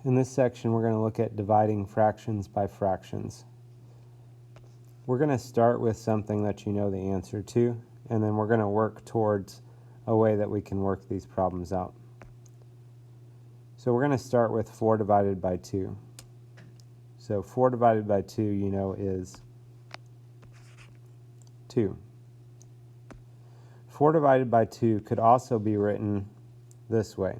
In this section, we're going to look at dividing fractions by fractions. We're going to start with something that you know the answer to, and then we're going to work towards a way that we can work these problems out. So we're going to start with 4 divided by 2. So 4 divided by 2, you know, is 2. 4 divided by 2 could also be written this way.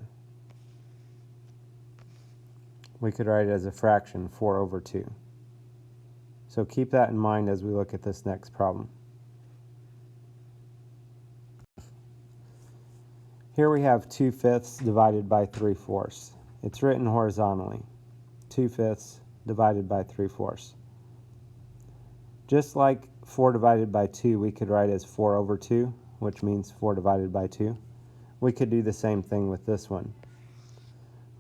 We could write it as a fraction, 4 over 2. So keep that in mind as we look at this next problem. Here we have 2/5 divided by 3/4. It's written horizontally. 2/5 divided by 3/4. Just like 4 divided by 2, we could write as 4 over 2, which means 4 divided by 2. We could do the same thing with this one.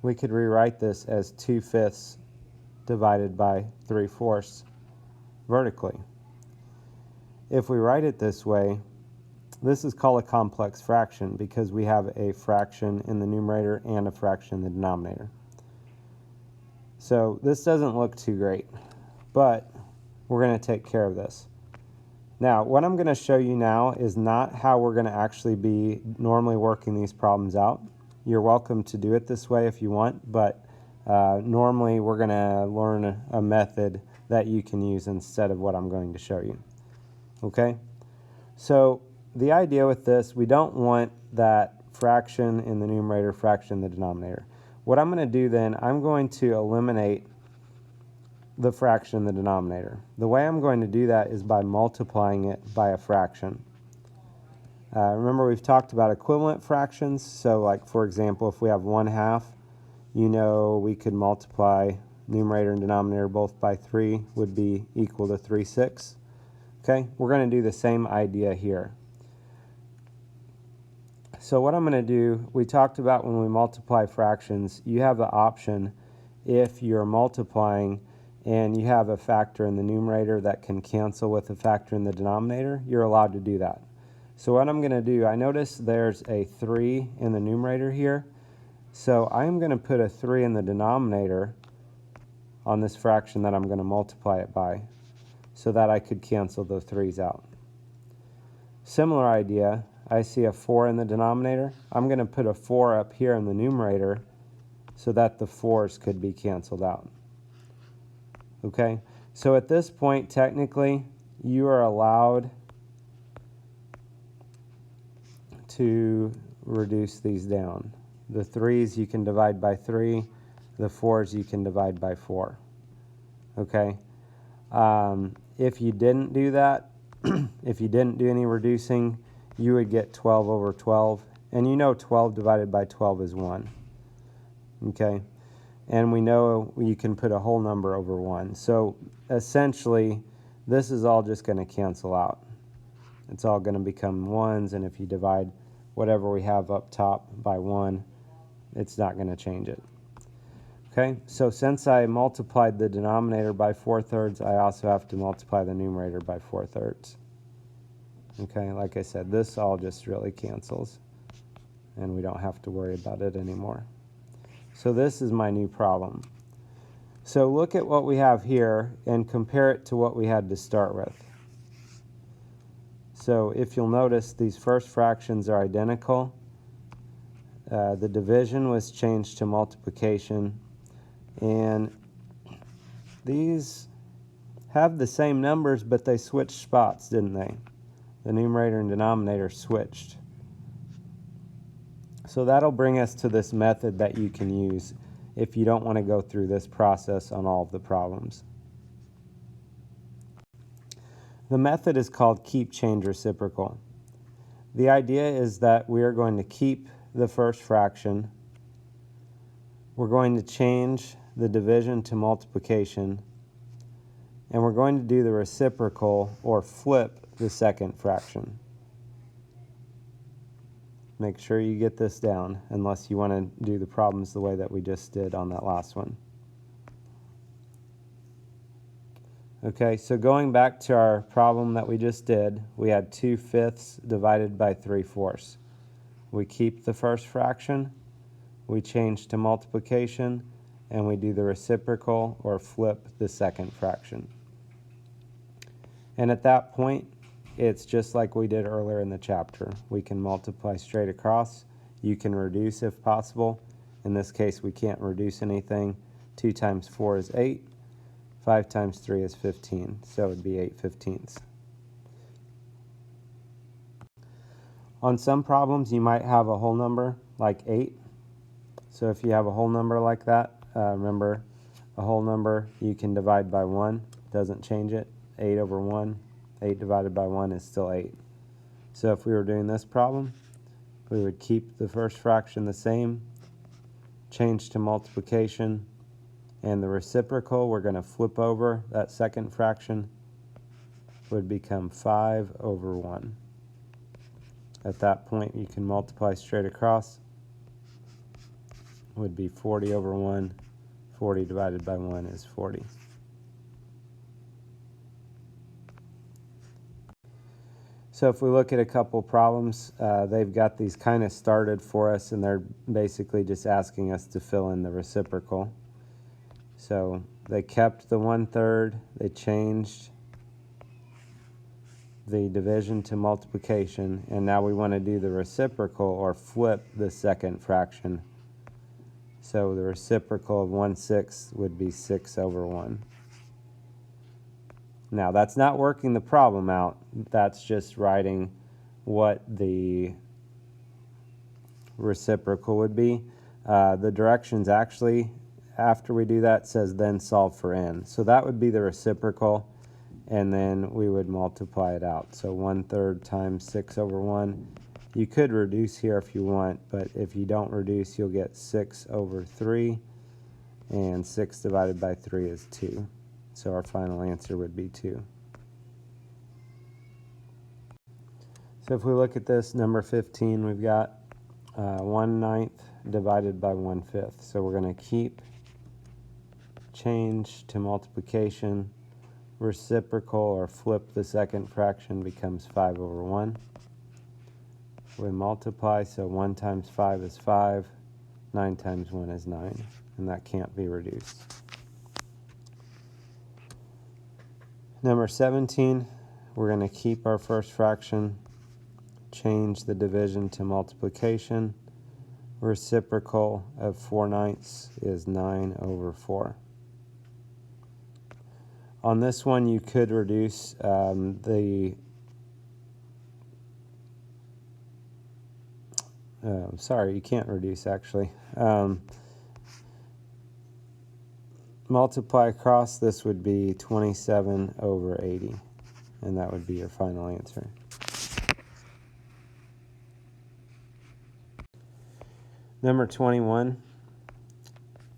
We could rewrite this as 2/5 divided by 3/4 vertically. If we write it this way, this is called a complex fraction because we have a fraction in the numerator and a fraction in the denominator. So this doesn't look too great, but we're going to take care of this. Now, what I'm going to show you now is not how we're going to actually be normally working these problems out. You're welcome to do it this way if you want, but normally we're going to learn a method that you can use instead of what I'm going to show you. Okay? So the idea with this, we don't want that fraction in the numerator, fraction in the denominator. What I'm going to do then, I'm going to eliminate the fraction in the denominator. The way I'm going to do that is by multiplying it by a fraction. Remember, we've talked about equivalent fractions. So like, for example, if we have 1/2, you know we could multiply numerator and denominator both by 3 would be equal to 3/6. Okay, we're going to do the same idea here. So what I'm going to do, we talked about when we multiply fractions, you have the option if you're multiplying and you have a factor in the numerator that can cancel with a factor in the denominator, you're allowed to do that. So what I'm going to do, I notice there's a 3 in the numerator here. So I'm going to put a 3 in the denominator on this fraction that I'm going to multiply it by so that I could cancel the 3's out. Similar idea, I see a 4 in the denominator. I'm going to put a 4 up here in the numerator so that the 4's could be canceled out. Okay, so at this point, technically, you are allowed to reduce these down. The 3's you can divide by 3, the 4's you can divide by 4. Okay, if you didn't do that, if you didn't do any reducing, you would get 12 over 12, and you know 12 divided by 12 is 1. Okay, and we know you can put a whole number over 1. So essentially, this is all just going to cancel out. It's all going to become 1's, and if you divide whatever we have up top by 1, it's not going to change it. Okay, so since I multiplied the denominator by 4/3, I also have to multiply the numerator by 4/3. Okay, like I said, this all just really cancels, and we don't have to worry about it anymore. So this is my new problem. So look at what we have here and compare it to what we had to start with. So if you'll notice, these first fractions are identical. The division was changed to multiplication, and these have the same numbers, but they switched spots, didn't they? The numerator and denominator switched. So that'll bring us to this method that you can use if you don't want to go through this process on all of the problems. The method is called keep change reciprocal. The idea is that we are going to keep the first fraction, we're going to change the division to multiplication, and we're going to do the reciprocal or flip the second fraction. Make sure you get this down unless you want to do the problems the way that we just did on that last one. Okay, so going back to our problem that we just did, we had 2/5 divided by 3/4. We keep the first fraction, we change to multiplication, and we do the reciprocal or flip the second fraction. And at that point, it's just like we did earlier in the chapter. We can multiply straight across. You can reduce if possible. In this case, we can't reduce anything. 2 times 4 is 8. 5 times 3 is 15, so it would be 8/15. On some problems, you might have a whole number like 8. So if you have a whole number like that, remember, a whole number you can divide by 1. Doesn't change it. 8 over 1. 8 divided by 1 is still 8. So if we were doing this problem, we would keep the first fraction the same, change to multiplication, and the reciprocal, we're going to flip over. That second fraction would become 5 over 1. At that point, you can multiply straight across. Would be 40 over 1. 40 divided by 1 is 40. So if we look at a couple problems, they've got these kind of started for us, and they're basically just asking us to fill in the reciprocal. So they kept the 1/3, they changed the division to multiplication, and now we want to do the reciprocal or flip the second fraction. So the reciprocal of 1/6 would be 6 over 1. Now that's not working the problem out, that's just writing what the reciprocal would be. The directions actually, after we do that, says then solve for n. So that would be the reciprocal, and then we would multiply it out. So 1/3 times 6 over 1. You could reduce here if you want, but if you don't reduce, you'll get 6 over 3, and 6 divided by 3 is 2. So our final answer would be 2. So if we look at this, number 15, we've got 1/9 divided by 1/5. So we're going to keep, change to multiplication, reciprocal or flip the second fraction becomes 5 over 1. We multiply, so 1 times 5 is 5, 9 times 1 is 9, and that can't be reduced. Number 17, we're going to keep our first fraction, change the division to multiplication. Reciprocal of 4/9 is 9 over 4. On this one, you could reduce sorry, you can't reduce actually. Multiply across, this would be 27 over 80, and that would be your final answer. Number 21,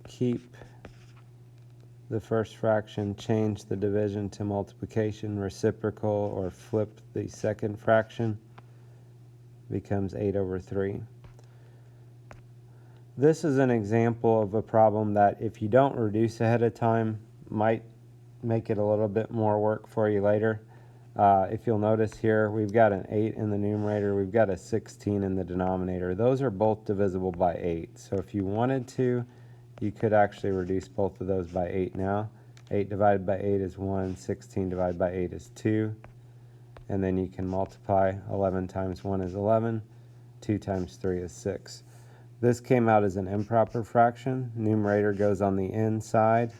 keep the first fraction, change the division to multiplication, reciprocal or flip the second fraction, becomes 8 over 3. This is an example of a problem that if you don't reduce ahead of time might make it a little bit more work for you later. If you'll notice here, we've got an 8 in the numerator, we've got a 16 in the denominator. Those are both divisible by 8. So if you wanted to, you could actually reduce both of those by 8 now. 8 divided by 8 is 1, 16 divided by 8 is 2. And then you can multiply. 11 times 1 is 11, 2 times 3 is 6. This came out as an improper fraction. Numerator goes on the inside.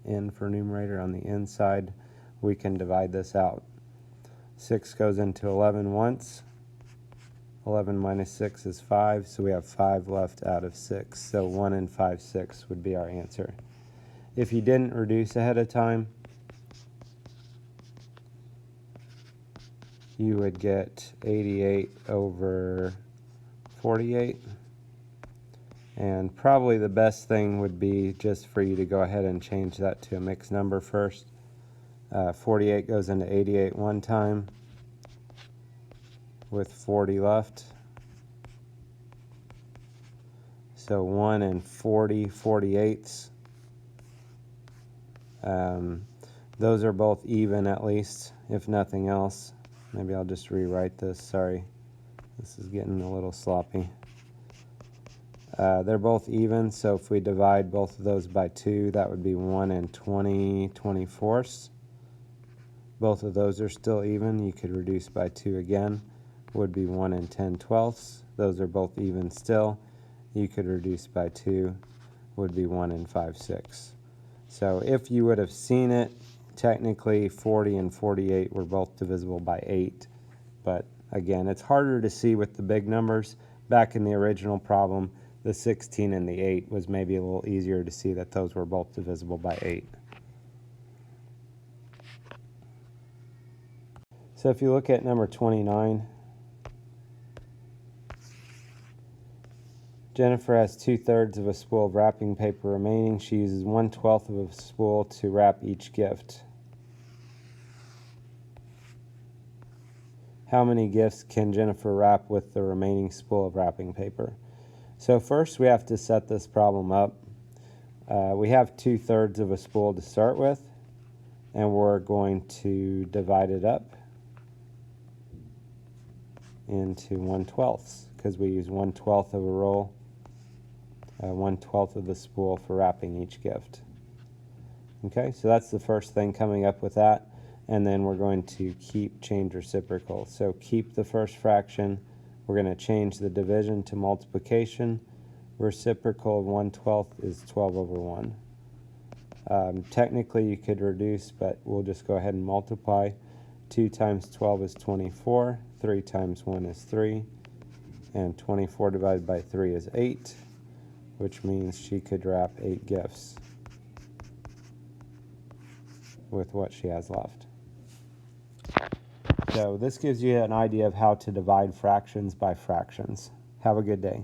N for numerator on the inside. We can divide this out. 6 goes into 11 once. 11 minus 6 is 5, so we have 5 left out of 6. So 1 and 5/6 would be our answer. If you didn't reduce ahead of time, you would get 88 over 48. And probably the best thing would be just for you to go ahead and change that to a mixed number first. 48 goes into 88 one time with 40 left. So 1 and 40 48ths. Those are both even at least, if nothing else. Maybe I'll just rewrite this, sorry. This is getting a little sloppy. They're both even, so if we divide both of those by 2, that would be 1 and 20/24. Both of those are still even. You could reduce by 2 again, would be 1 and 10/12. Those are both even still. You could reduce by 2, would be 1 and 5/6. So if you would have seen it, technically 40 and 48 were both divisible by 8. But again, it's harder to see with the big numbers. Back in the original problem, the 16 and the 8 was maybe a little easier to see that those were both divisible by 8. So if you look at number 29, Jennifer has 2/3 of a spool of wrapping paper remaining. She uses 1/12 of a spool to wrap each gift. How many gifts can Jennifer wrap with the remaining spool of wrapping paper? So first we have to set this problem up. We have 2/3 of a spool to start with, and we're going to divide it up into 1/12 because we use 1/12 of a roll, 1/12 of the spool for wrapping each gift. Okay, so that's the first thing, coming up with that, and then we're going to change reciprocal. So keep the first fraction. We're going to change the division to multiplication. Reciprocal of 1/12 is 12/1. Technically you could reduce, but we'll just go ahead and multiply. 2 times 12 is 24. 3 times 1 is 3. And 24 divided by 3 is 8, which means she could wrap 8 gifts with what she has left. So this gives you an idea of how to divide fractions by fractions. Have a good day.